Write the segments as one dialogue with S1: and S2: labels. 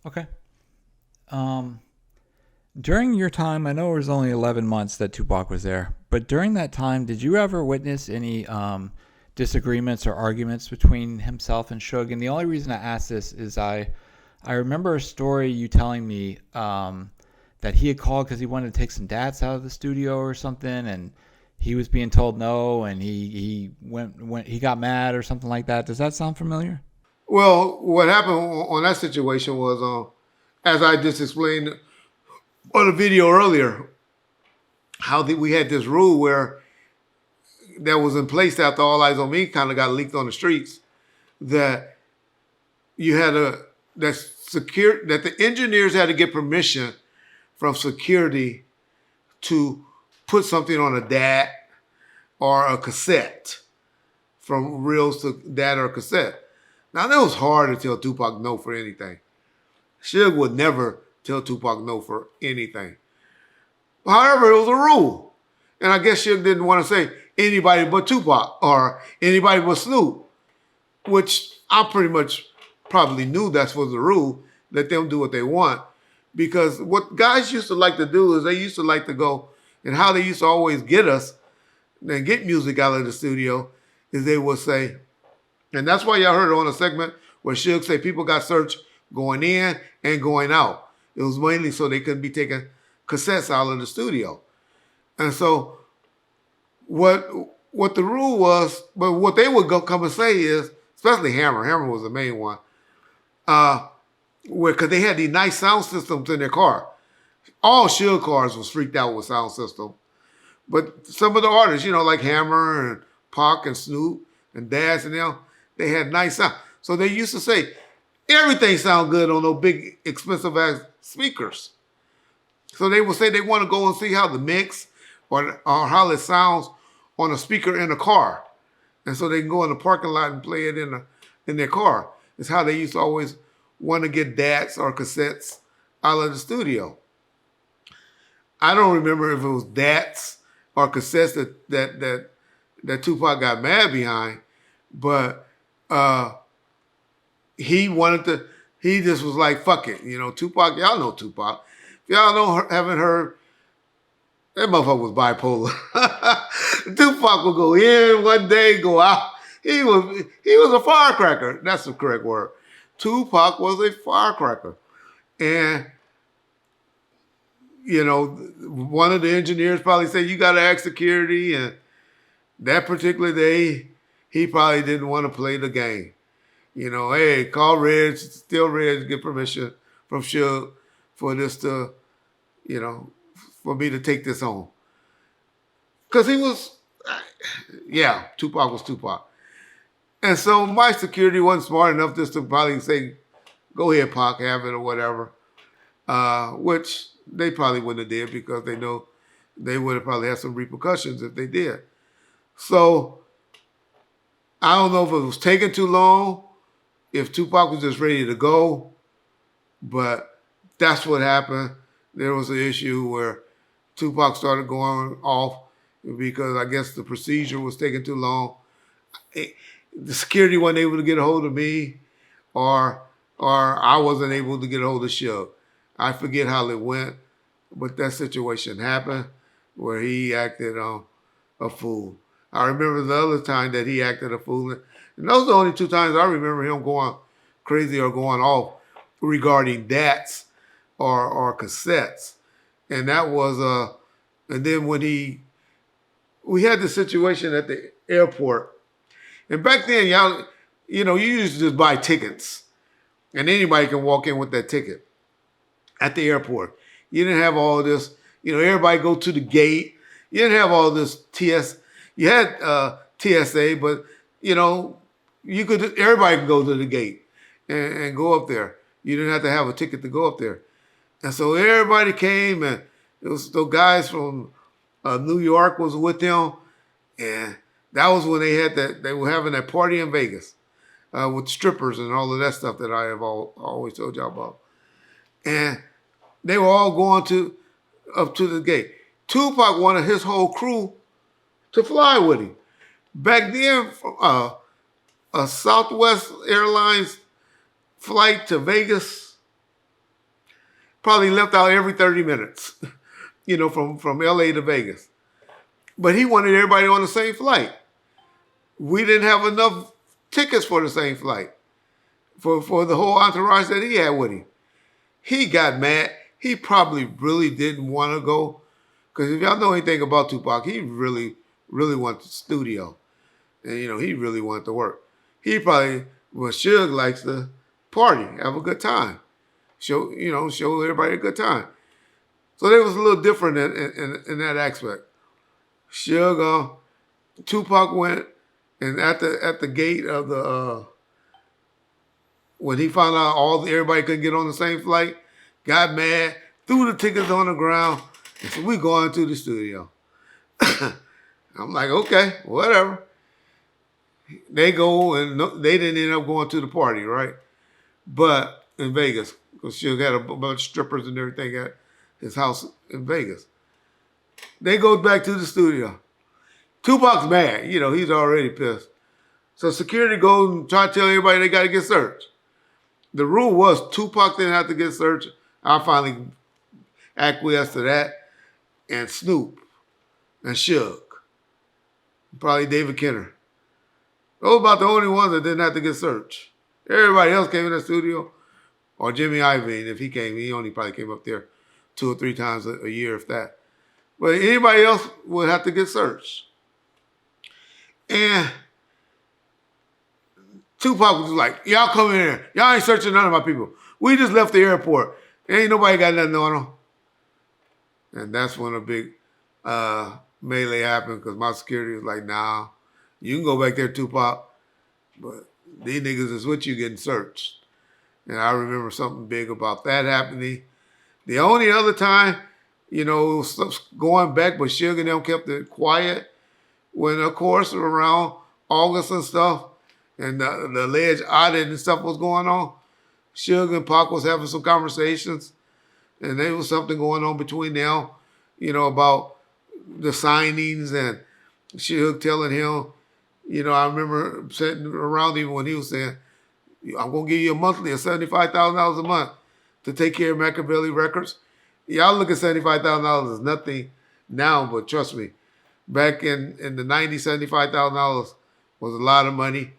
S1: Okay. Um, During your time, I know it was only 11 months that Tupac was there, but during that time, did you ever witness any disagreements or arguments between himself and Suge? And the only reason I ask this is I remember a story you telling me that he had called because he wanted to take some dats out of the studio or something, and he was being told no, and he he got mad or something like that. Does that sound familiar?
S2: Well, what happened on that situation was, as I just explained on the video earlier, we had this rule where that was in place after All Eyes on Me kind of got leaked on the streets, that you had a that the engineers had to get permission from security to put something on a DAT or a cassette, from reels to DAT or cassette. Now that was hard to tell Tupac no for anything. Suge would never tell Tupac no for anything. However, it was a rule. And I guess Suge didn't want to say anybody but Tupac or anybody but Snoop, which I pretty much probably knew that was the rule. Let them do what they want. Because what guys used to like to do is they used to like to go, and how they used to always get us and get music out of the studio is they would say, and that's why y'all heard on a segment where Suge say people got searched going in and going out. It was mainly so they couldn't be taking cassettes out of the studio. And so what the rule was, but what they would go come and say is, especially Hammer. Hammer was the main one, where because they had these nice sound systems in their car. All Suge cars was freaked out with sound system, but some of the artists, like Hammer and Pac and Snoop and Daz and them, they had nice sound. So they used to say everything sound good on those big expensive ass speakers. So they would say they want to go and see how the mix or how it sounds on a speaker in a car. And so they can go in the parking lot and play it in their car. It's how they used to always want to get DATs or cassettes out of the studio. I don't remember if it was DATs or cassettes that Tupac got mad behind, but he wanted to. He just was like, "Fuck it," Tupac. Y'all know Tupac. If y'all haven't heard, that motherfucker was bipolar. Tupac would go in one day, go out. He was a firecracker. That's the correct word. Tupac was a firecracker, and one of the engineers probably said, "You got to ask security," and that particular day, he probably didn't want to play the game. Hey, call Reg, still Reg, get permission from Suge for this to, you know, for me to take this on. Because he was, yeah, Tupac was Tupac. And so my security wasn't smart enough just to probably say, go ahead, Pac, have it or whatever. Which they probably wouldn't have did because they know they would have probably had some repercussions if they did. So I don't know if it was taking too long, if Tupac was just ready to go, but that's what happened. There was an issue where Tupac started going off because I guess the procedure was taking too long. The security wasn't able to get a hold of me, or I wasn't able to get a hold of Suge. I forget how it went, but that situation happened where he acted a fool. I remember the other time that he acted a fool, and those are the only two times I remember him going crazy or going off regarding DATs or cassettes. And that was and then when we had the situation at the airport, and back then y'all, you used to just buy tickets, and anybody can walk in with that ticket at the airport. You didn't have all this, everybody go to the gate. You didn't have all this TS. You had TSA, but everybody could go to the gate and go up there. You didn't have to have a ticket to go up there. And so everybody came, and it was the guys from New York was with them, and that was when they were having that party in Vegas with strippers and all of that stuff that I have always told y'all about. And they were all going up to the gate. Tupac wanted his whole crew to fly with him. Back then, a Southwest Airlines flight to Vegas Probably left out every 30 minutes, from LA to Vegas. But he wanted everybody on the same flight. We didn't have enough tickets for the same flight for the whole entourage that he had with him. He got mad. He probably really didn't want to go. Because if y'all know anything about Tupac, he really, really wanted the studio. And, he really wanted to work. He probably, Suge likes to party, have a good time. Show everybody a good time. So they was a little different in that aspect. Suge, Tupac went, and at the gate of the, when he found out everybody couldn't get on the same flight, got mad, threw the tickets on the ground, and said, "We going to the studio." I'm like, okay, whatever. They go, and they didn't end up going to the party, right? But in Vegas, because Suge had a bunch of strippers and everything at his house in Vegas. They go back to the studio. Tupac's mad. He's already pissed. So security goes and try to tell everybody they got to get searched. The rule was Tupac didn't have to get searched. I finally acquiesced to that. And Snoop and Suge. Probably David Kenner. Those were about the only ones that didn't have to get searched. Everybody else came in the studio. Or Jimmy Iovine, if he came, he only probably came up there 2 or 3 times a year, if that. But anybody else would have to get searched. And Tupac was like, y'all come in here. Y'all ain't searching none of my people. We just left the airport. Ain't nobody got nothing on them. And that's when a big melee happened because my security was like, nah, you can go back there, Tupac. But these niggas is with you getting searched. And I remember something big about that happening. The only other time, stuff's going back, but Suge and them kept it quiet when, of course, around August and stuff, and the alleged audit and stuff was going on, Suge and Pac was having some conversations, and there was something going on between them, about the signings, and Suge telling him, I remember sitting around him when he was saying, I'm going to give you a monthly of $75,000 a month to take care of Machiavelli Records. Y'all look at $75,000 as nothing now, but trust me, back in the 90s, $75,000 was a lot of money.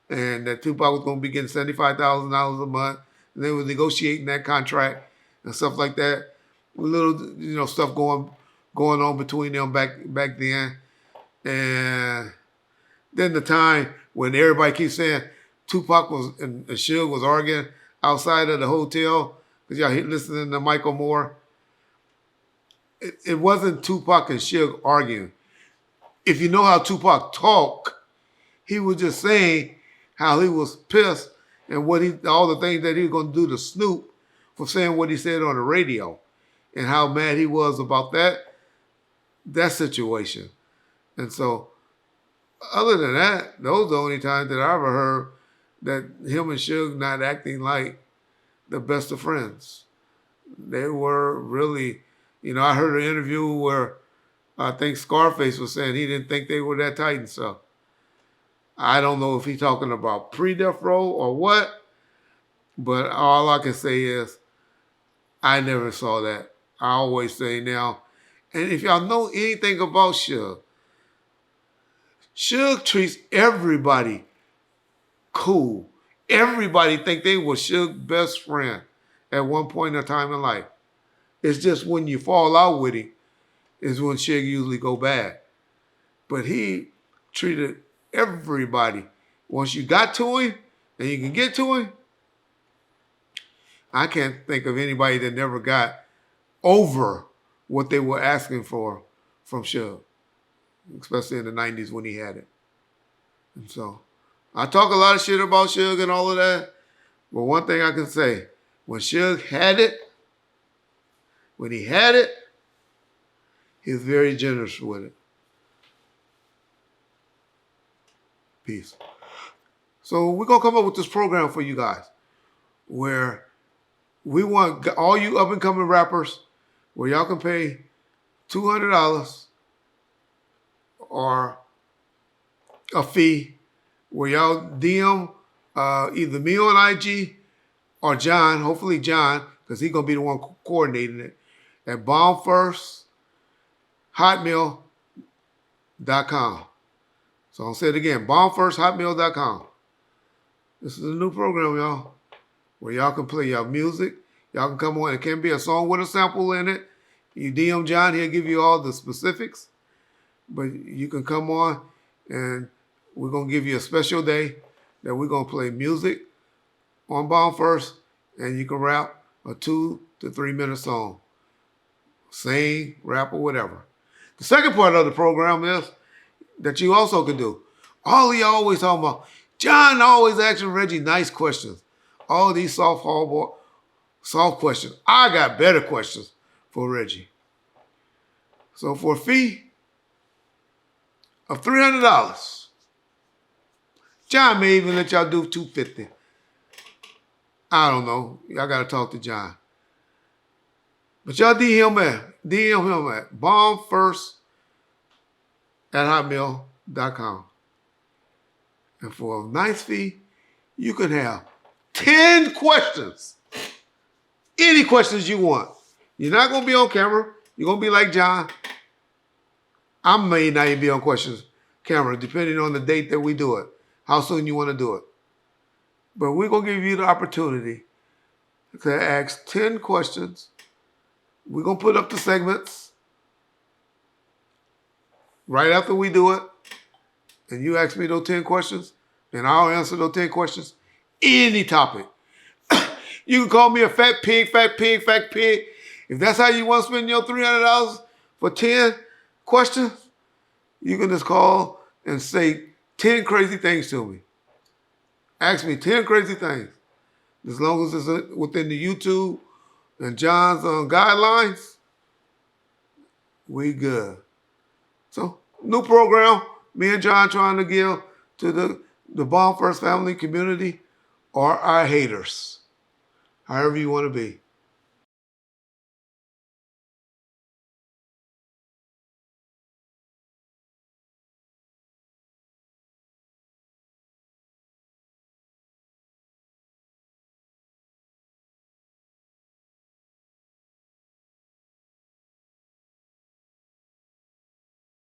S2: And that Tupac was going to be getting $75,000 a month. And they were negotiating that contract and stuff like that. A little, stuff going on between them back then. And then the time when everybody keeps saying Tupac and Suge was arguing outside of the hotel because y'all listening to Michael Moore. It wasn't Tupac and Suge arguing. If you know how Tupac talked, he was just saying how he was pissed and all the things that he was going to do to Snoop for saying what he said on the radio and how mad he was about that situation. And so, other than that, those are the only times that I ever heard that him and Suge not acting like the best of friends. They were really, I heard an interview where I think Scarface was saying he didn't think they were that tight and stuff. I don't know if he's talking about pre-death row or what, but all I can say is I never saw that. I always say now, and if y'all know anything about Suge treats everybody cool. Everybody think they were Suge's best friend at one point in time in life. It's just when you fall out with him is when Suge usually go bad. But he treated everybody. Once you got to him and you can get to him, I can't think of anybody that never got over what they were asking for from Suge, especially in the 90s when he had it. And so I talk a lot of shit about Suge and all of that, but one thing I can say, when Suge had it, he was very generous with it. Peace. So we're going to come up with this program for you guys where we want all you up-and-coming rappers where y'all can pay $200 or a fee where y'all DM either me on IG or John, hopefully John, because he's going to be the one coordinating it, at bombfirsthotmail.com. So I'll say it again, bombfirsthotmail.com. This is a new program, y'all, where y'all can play y'all music. Y'all can come on. It can be a song with a sample in it. You DM John, he'll give you all the specifics. But you can come on, and we're going to give you a special day that we're going to play music on Bomb First, and you can rap a 2 to 3 minute song. Sing, rap, or whatever. The second part of the program is that you also can do. All of y'all always talking about, John always asking Reggie nice questions. All these soft questions. I got better questions for Reggie. So for a fee of $300, John may even let y'all do $250. I don't know. Y'all got to talk to John. But y'all DM him at bombfirst@hotmail.com. And for a nice fee, you can have 10 questions. Any questions you want. You're not going to be on camera. You're going to be like John. I may not even be on questions camera, depending on the date that we do it, how soon you want to do it. But we're going to give you the opportunity to ask 10 questions. We're going to put up the segments right after we do it. And you ask me those 10 questions, and I'll answer those 10 questions. Any topic. You can call me a fat pig. If that's how you want to spend your $300 for 10 questions, you can just call and say 10 crazy things to me. Ask me 10 crazy things. As long as it's within the YouTube and John's guidelines, we good. So, new program, me and John trying to give to the Bomb First family community or our haters, however you want to be.